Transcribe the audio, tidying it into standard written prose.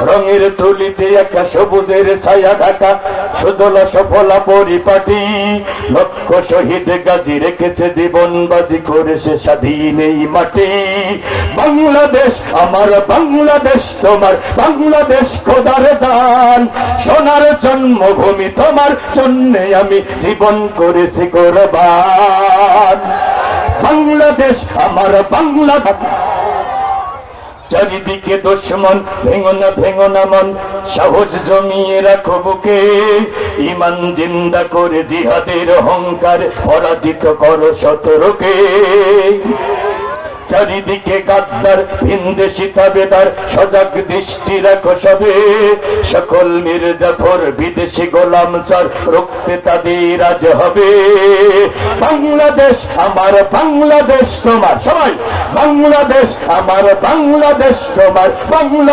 রঙের তুলিতে একা সবুজের ছায়া ঢাকা সুজলা সফলা পরিপাটি লক্ষ শহীদ গাজী রেখেছে জীবন বাজি করে সে স্বাধীন এই মাটি বাংলাদেশ আমার বাংলাদেশ তোমার বাংলাদেশ খোদার দান সোনার জন্মভূমি তোমার জন্যে আমি জীবন করেছি কোরবান বাংলাদেশ আমার বাংলাদেশ চারিদিকে দুশমন ভেঙো না মন সাহস জমিয়ে রাখো বুকে ঈমান জিন্দা করে জিহাদের অহংকার পরাজিত করো শত্রুকে চারিদিকে গাদ্দার ভিনদেশী তাবেদার সজাগ দৃষ্টি রাখো সবে সকল মির্জাফর বিদেশি গোলাম চার রক্তে তাদের আজ হবে বাংলাদেশ আমার বাংলাদেশ তোমার সবাই বাংলাদেশ আমার বাংলাদেশ তোমার বাংলাদেশ